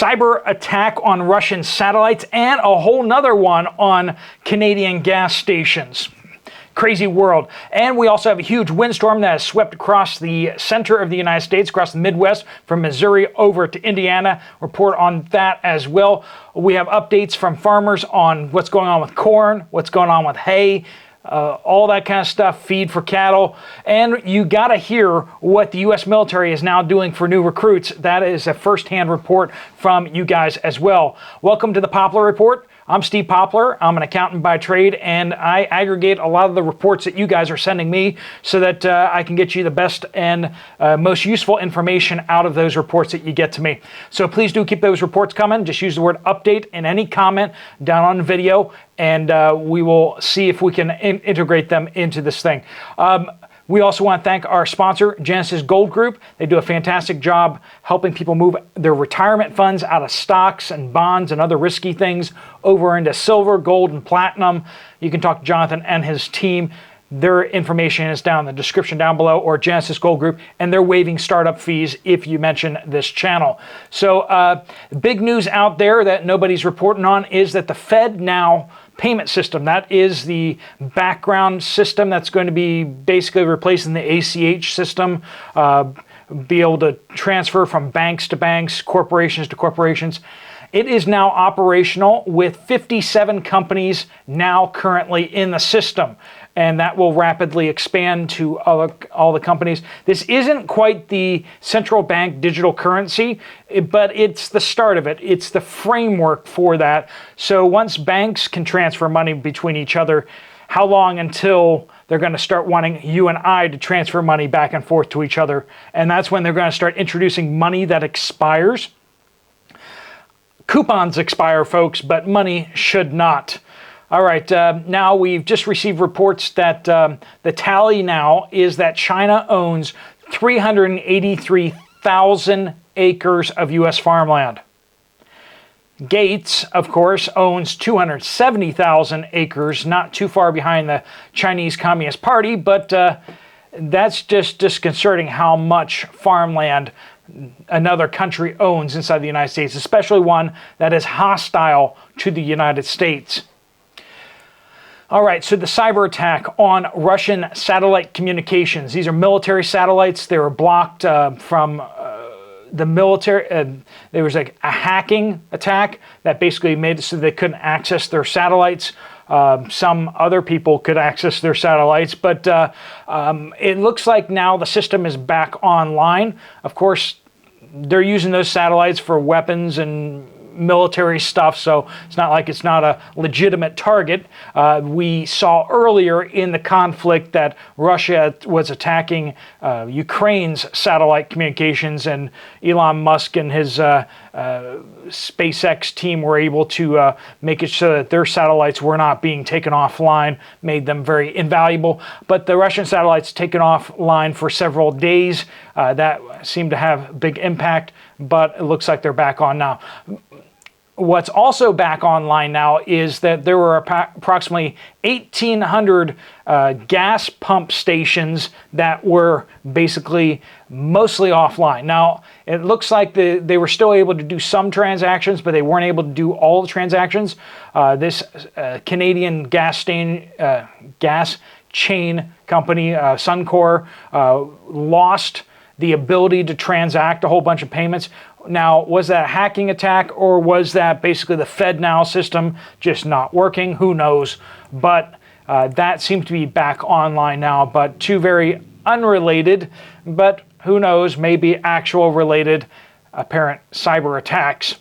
cyber attack on Russian satellites, and a whole nother one on Canadian gas stations. Crazy world. And we also have a huge windstorm that has swept across the center of the United States, across the Midwest, from Missouri over to Indiana. Report on that as well. We have updates from farmers on what's going on with corn, what's going on with hay, all that kind of stuff, feed for cattle. And you got to hear what the U.S. military is now doing for new recruits. That is a first-hand report from you guys as well. Welcome to the Poplar Report. I'm Steve Poplar. I'm an accountant by trade, and I aggregate a lot of the reports that you guys are sending me so that I can get you the best and most useful information out of those reports that you get to me. So please do keep those reports coming. Just use the word update in any comment down on the video, and we will see if we can integrate them into this thing. We also want to thank our sponsor, Genesis Gold Group. They do a fantastic job helping people move their retirement funds out of stocks and bonds and other risky things over into silver, gold, and platinum. You can talk to Jonathan and his team. Their information is down in the description down below, or Genesis Gold Group, and they're waiving startup fees if you mention this channel. So big news out there that nobody's reporting on is that the Fed now payment system, that is the background system that's going to be basically replacing the ACH system, be able to transfer from banks to banks, corporations to corporations. It is now operational with 57 companies now currently in the system, and that will rapidly expand to all the companies. This isn't quite the central bank digital currency, but it's the start of it. It's the framework for that. So once banks can transfer money between each other, how long until they're going to start wanting you and I to transfer money back and forth to each other? And that's when they're going to start introducing money that expires. Coupons expire, folks, but money should not. All right, now we've just received reports that the tally now is that China owns 383,000 acres of U.S. farmland. Gates, of course, owns 270,000 acres, not too far behind the Chinese Communist Party, but that's just disconcerting how much farmland another country owns inside the United States, especially one that is hostile to the United States. All right, so the cyber attack on Russian satellite communications. These are military satellites. They were blocked from the military. There was a hacking attack that basically made it so they couldn't access their satellites. Some other people could access their satellites, but it looks like now the system is back online. Of course, they're using those satellites for weapons and military stuff, so it's not like it's not a legitimate target. We saw earlier in the conflict that Russia was attacking Ukraine's satellite communications, and Elon Musk and his SpaceX team were able to make it so that their satellites were not being taken offline, made them very invaluable. But the Russian satellites taken offline for several days. That seemed to have big impact, but it looks like they're back on now. What's also back online now is that there were approximately 1,800 gas pump stations that were basically mostly offline. Now, it looks like they were still able to do some transactions, but they weren't able to do all the transactions. This Canadian gas chain company, Suncor, lost the ability to transact a whole bunch of payments. Now, was that a hacking attack, or was that basically the FedNow system just not working? Who knows? But that seems to be back online now, but two very unrelated, but who knows, maybe actual related apparent cyber attacks.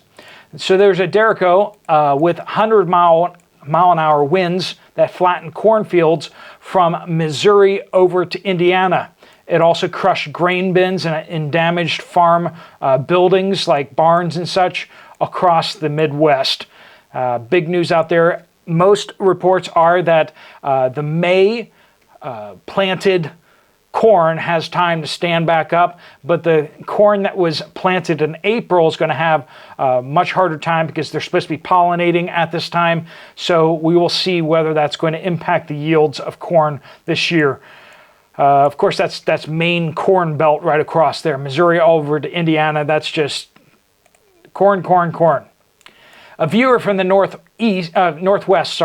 So there's a derecho with 100 mile an hour winds that flattened cornfields from Missouri over to Indiana. It also crushed grain bins and damaged farm buildings like barns and such across the Midwest. Big news out there. Most reports are that the May planted corn has time to stand back up, but the corn that was planted in April is going to have a much harder time because they're supposed to be pollinating at this time. So we will see whether that's going to impact the yields of corn this year. Of course, that's Maine corn belt right across there. Missouri over to Indiana, that's just Corn, corn, corn. A viewer from the northwest,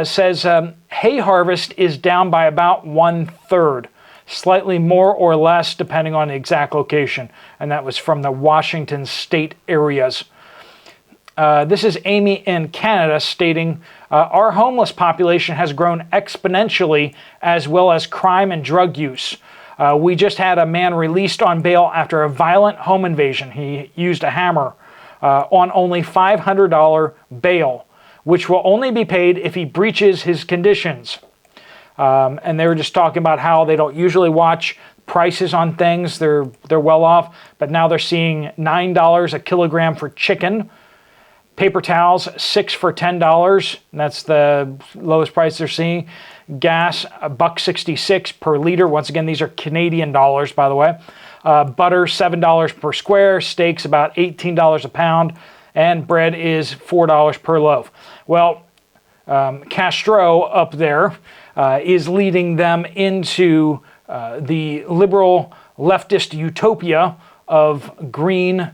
says hay harvest is down by about 1/3, slightly more or less depending on the exact location. And that was from the Washington state areas. This is Amy in Canada stating, our homeless population has grown exponentially, as well as crime and drug use. We just had a man released on bail after a violent home invasion. He used a hammer on only $500 bail, which will only be paid if he breaches his conditions. And they were just talking about how they don't usually watch prices on things. They're well off, but now they're seeing $9 a kilogram for chicken. Paper towels, 6 for $10. That's the lowest price they're seeing. Gas, $1.66 per liter. Once again, these are Canadian dollars, by the way. Butter, $7 per square. Steaks, about $18 a pound. And bread is $4 per loaf. Well, Castro up there is leading them into the liberal leftist utopia of green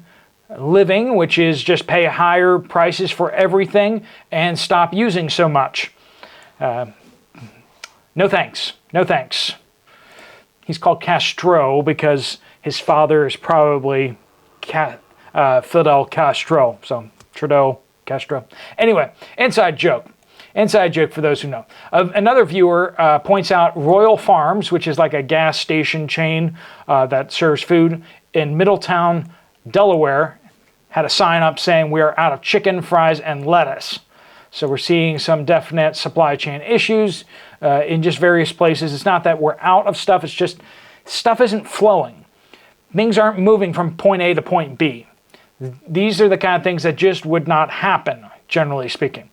living, which is just pay higher prices for everything and stop using so much. No thanks. No thanks. He's called Castro because his father is probably Fidel Castro. So Trudeau, Castro. Anyway, inside joke. Inside joke for those who know. Another viewer points out Royal Farms, which is like a gas station chain that serves food in Middletown, Delaware, had a sign up saying we are out of chicken, fries, and lettuce. So we're seeing some definite supply chain issues in just various places. It's not that we're out of stuff, it's just stuff isn't flowing. Things aren't moving from point A to point B. These are the kind of things that just would not happen, generally speaking.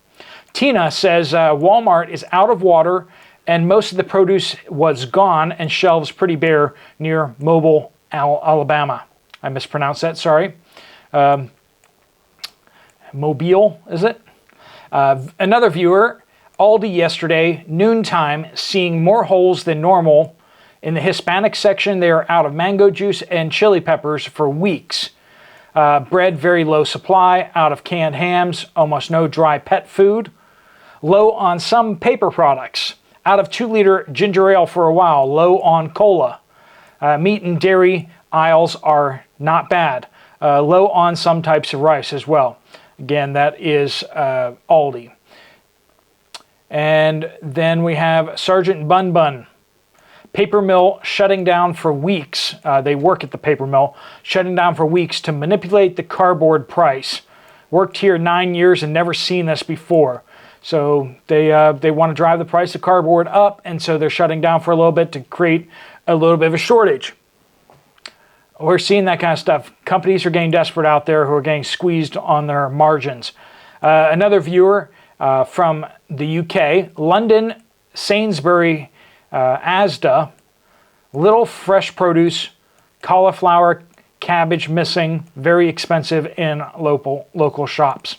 Tina says Walmart is out of water and most of the produce was gone and shelves pretty bare near Mobile, Alabama. I mispronounced that, sorry. Mobile, is it? Another viewer, Aldi yesterday, noontime, seeing more holes than normal. In the Hispanic section, they are out of mango juice and chili peppers for weeks. Bread, very low supply, out of canned hams, almost no dry pet food. Low on some paper products. Out of 2-liter ginger ale for a while, low on cola. Meat and dairy aisles are not bad. Low on some types of rice as well. Again, that is Aldi. And then we have Sergeant Bun Bun. Paper mill shutting down for weeks. They work at the paper mill, shutting down for weeks to manipulate the cardboard price. Worked here 9 years and never seen this before. So they want to drive the price of cardboard up, and so they're shutting down for a little bit to create a little bit of a shortage. We're seeing that kind of stuff. Companies are getting desperate out there who are getting squeezed on their margins. Another viewer from the UK, London, Sainsbury, Asda, little fresh produce, cauliflower, cabbage missing, very expensive in local shops.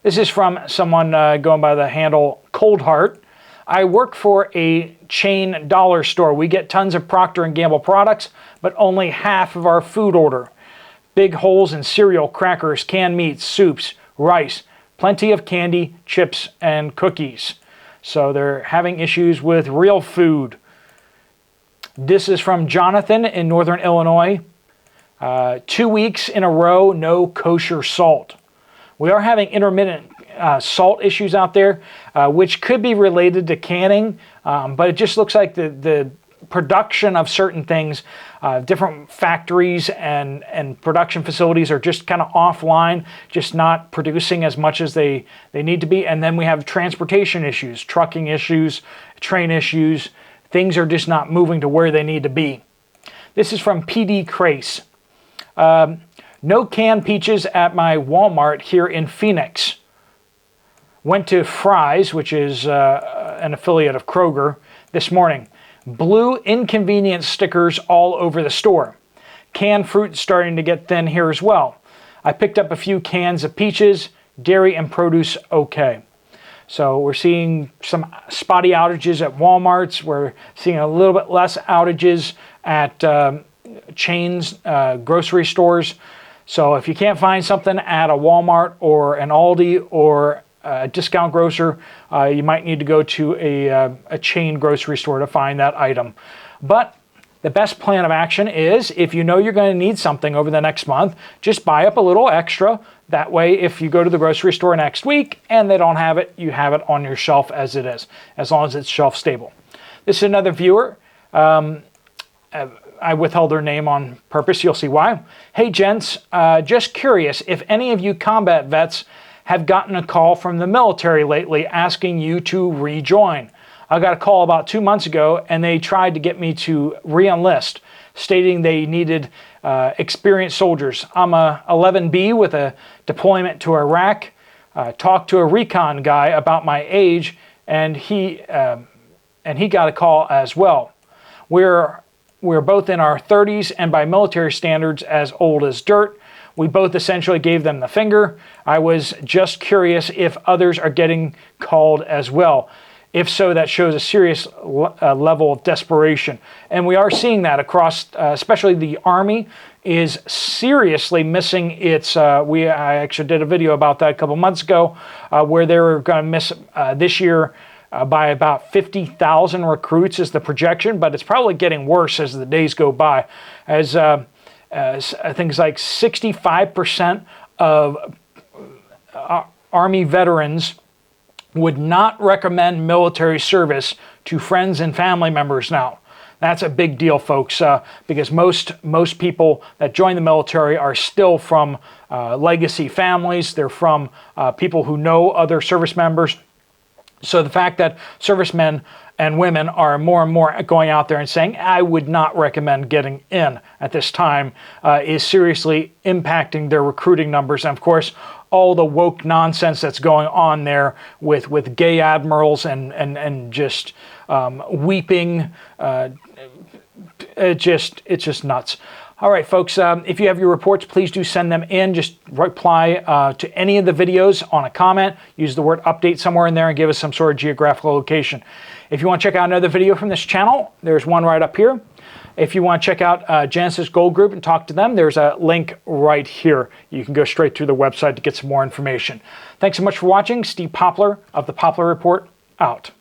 This is from someone going by the handle Cold Heart. I work for a chain dollar store. We get tons of Procter & Gamble products, but only half of our food order. Big holes in cereal, crackers, canned meats, soups, rice, plenty of candy, chips, and cookies. So they're having issues with real food. This is from Jonathan in Northern Illinois. 2 weeks in a row, no kosher salt. We are having intermittent salt issues out there, which could be related to canning, but it just looks like the production of certain things, different factories and production facilities are just kind of offline, just not producing as much as they need to be. And then we have transportation issues, trucking issues, train issues. Things are just not moving to where they need to be. This is from PD Crace. No canned peaches at my Walmart here in Phoenix. Went to Fry's, which is an affiliate of Kroger, this morning. Blue inconvenience stickers all over the store. Canned fruit starting to get thin here as well. I picked up a few cans of peaches, dairy and produce okay. So we're seeing some spotty outages at Walmarts. We're seeing a little bit less outages at chains, grocery stores. So if you can't find something at a Walmart or an Aldi or a discount grocer, you might need to go to a chain grocery store to find that item. But the best plan of action is, if you know you're going to need something over the next month, just buy up a little extra. That way, if you go to the grocery store next week and they don't have it, you have it on your shelf as it is, as long as it's shelf stable. This is another viewer. I withheld their name on purpose. You'll see why. Hey, gents, just curious if any of you combat vets have gotten a call from the military lately asking you to rejoin. I got a call about 2 months ago, and they tried to get me to re-enlist, stating they needed experienced soldiers. I'm a 11B with a deployment to Iraq. Talked to a recon guy about my age, and he got a call as well. We're both in our 30s, and by military standards, as old as dirt. We both essentially gave them the finger. I was just curious if others are getting called as well. If so, that shows a serious level of desperation. And we are seeing that across, especially the Army is seriously missing its, I actually did a video about that a couple months ago, where they were going to miss this year by about 50,000 recruits is the projection, but it's probably getting worse as the days go by. As I think it's like 65% of Army veterans would not recommend military service to friends and family members now. That's a big deal, folks, because most people that join the military are still from legacy families. They're from people who know other service members. So the fact that servicemen and women are more and more going out there and saying, I would not recommend getting in at this time, is seriously impacting their recruiting numbers. And of course, all the woke nonsense that's going on there with gay admirals and just weeping. It's just nuts. All right, folks, if you have your reports, please do send them in. Just reply to any of the videos on a comment. Use the word update somewhere in there and give us some sort of geographical location. If you want to check out another video from this channel, there's one right up here. If you want to check out Genesis Gold Group and talk to them, there's a link right here. You can go straight to the website to get some more information. Thanks so much for watching. Steve Poplar of the Poplar Report, out.